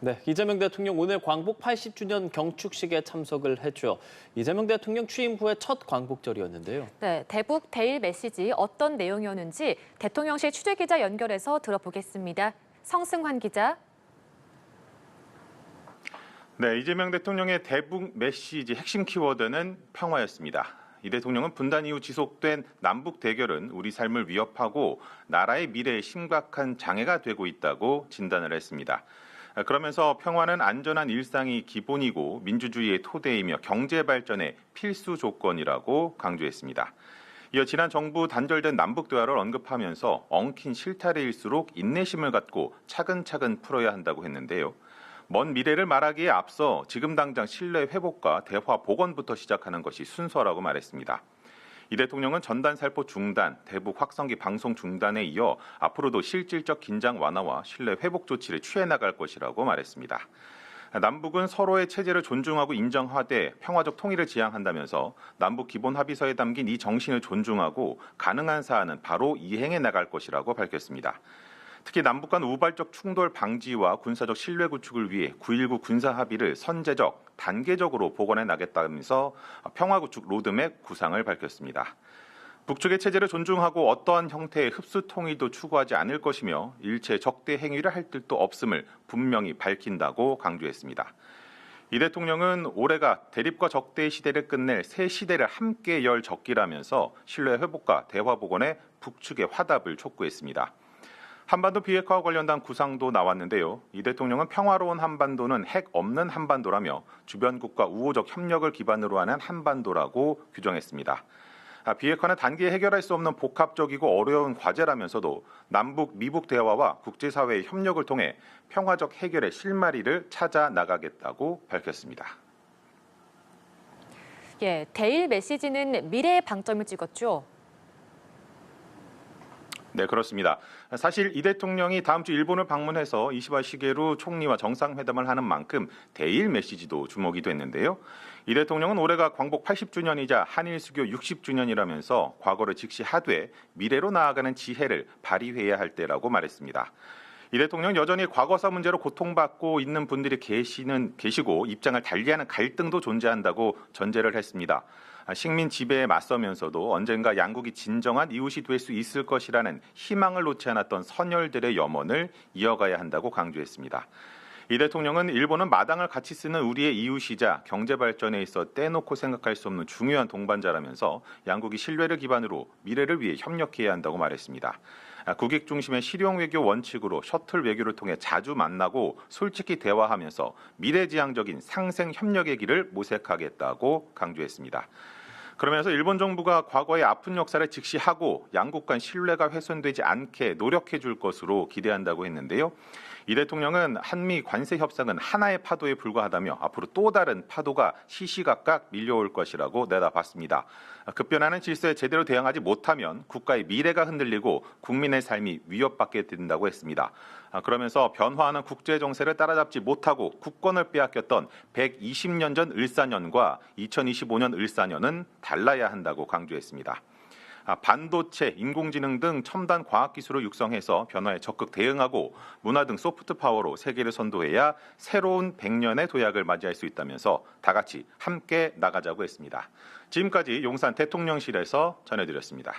네, 이재명 대통령 오늘 광복 80주년 경축식에 참석을 했죠. 이재명 대통령 취임 후에 첫 광복절이었는데요. 네, 대북 대일 메시지 어떤 내용이었는지 대통령실 취재기자 연결해서 들어보겠습니다. 성승환 기자. 네, 이재명 대통령의 대북 메시지 핵심 키워드는 평화였습니다. 이 대통령은 분단 이후 지속된 남북 대결은 우리 삶을 위협하고 나라의 미래에 심각한 장애가 되고 있다고 진단을 했습니다. 그러면서 평화는 안전한 일상이 기본이고 민주주의의 토대이며 경제 발전의 필수 조건이라고 강조했습니다. 이어 지난 정부 단절된 남북 대화를 언급하면서 엉킨 실타래일수록 인내심을 갖고 차근차근 풀어야 한다고 했는데요. 먼 미래를 말하기에 앞서 지금 당장 신뢰 회복과 대화 복원부터 시작하는 것이 순서라고 말했습니다. 이 대통령은 전단 살포 중단, 대북 확성기 방송 중단에 이어 앞으로도 실질적 긴장 완화와 신뢰 회복 조치를 취해 나갈 것이라고 말했습니다. 남북은 서로의 체제를 존중하고 인정하되 평화적 통일을 지향한다면서 남북 기본 합의서에 담긴 이 정신을 존중하고 가능한 사안은 바로 이행해 나갈 것이라고 밝혔습니다. 특히 남북 간 우발적 충돌 방지와 군사적 신뢰 구축을 위해 9.19 군사 합의를 선제적, 단계적으로 복원해 나겠다면서 평화 구축 로드맵 구상을 밝혔습니다. 북측의 체제를 존중하고 어떠한 형태의 흡수 통일도 추구하지 않을 것이며 일체 적대 행위를 할 뜻도 없음을 분명히 밝힌다고 강조했습니다. 이 대통령은 올해가 대립과 적대의 시대를 끝낼 새 시대를 함께 열 적기라면서 신뢰 회복과 대화 복원에 북측의 화답을 촉구했습니다. 한반도 비핵화와 관련된 구상도 나왔는데요. 이 대통령은 평화로운 한반도는 핵 없는 한반도라며 주변국과 우호적 협력을 기반으로 하는 한반도라고 규정했습니다. 비핵화는 단기에 해결할 수 없는 복합적이고 어려운 과제라면서도 남북, 미북 대화와 국제사회의 협력을 통해 평화적 해결의 실마리를 찾아 나가겠다고 밝혔습니다. 예, 대일 메시지는 미래의 방점을 찍었죠. 네, 그렇습니다. 사실 이 대통령이 다음 주 일본을 방문해서 이시바 시게루 총리와 정상회담을 하는 만큼 대일 메시지도 주목이 됐는데요. 이 대통령은 올해가 광복 80주년이자 한일 수교 60주년이라면서 과거를 직시하되 미래로 나아가는 지혜를 발휘해야 할 때라고 말했습니다. 이 대통령 여전히 과거사 문제로 고통받고 있는 분들이 계시고 입장을 달리하는 갈등도 존재한다고 전제를 했습니다. 식민 지배에 맞서면서도 언젠가 양국이 진정한 이웃이 될 수 있을 것이라는 희망을 놓지 않았던 선열들의 염원을 이어가야 한다고 강조했습니다. 이 대통령은 일본은 마당을 같이 쓰는 우리의 이웃이자 경제 발전에 있어 떼놓고 생각할 수 없는 중요한 동반자라면서 양국이 신뢰를 기반으로 미래를 위해 협력해야 한다고 말했습니다. 국익 중심의 실용 외교 원칙으로 셔틀 외교를 통해 자주 만나고 솔직히 대화하면서 미래지향적인 상생 협력의 길을 모색하겠다고 강조했습니다. 그러면서 일본 정부가 과거의 아픈 역사를 직시하고 양국 간 신뢰가 훼손되지 않게 노력해 줄 것으로 기대한다고 했는데요. 이 대통령은 한미 관세 협상은 하나의 파도에 불과하다며 앞으로 또 다른 파도가 시시각각 밀려올 것이라고 내다봤습니다. 급변하는 질서에 제대로 대응하지 못하면 국가의 미래가 흔들리고 국민의 삶이 위협받게 된다고 했습니다. 그러면서 변화하는 국제 정세를 따라잡지 못하고 국권을 빼앗겼던 120년 전 을사년과 2025년 을사년은 달라야 한다고 강조했습니다. 반도체, 인공지능 등 첨단 과학기술을 육성해서 변화에 적극 대응하고 문화 등 소프트 파워로 세계를 선도해야 새로운 100년의 도약을 맞이할 수 있다면서 다 같이 함께 나가자고 했습니다. 지금까지 용산 대통령실에서 전해드렸습니다.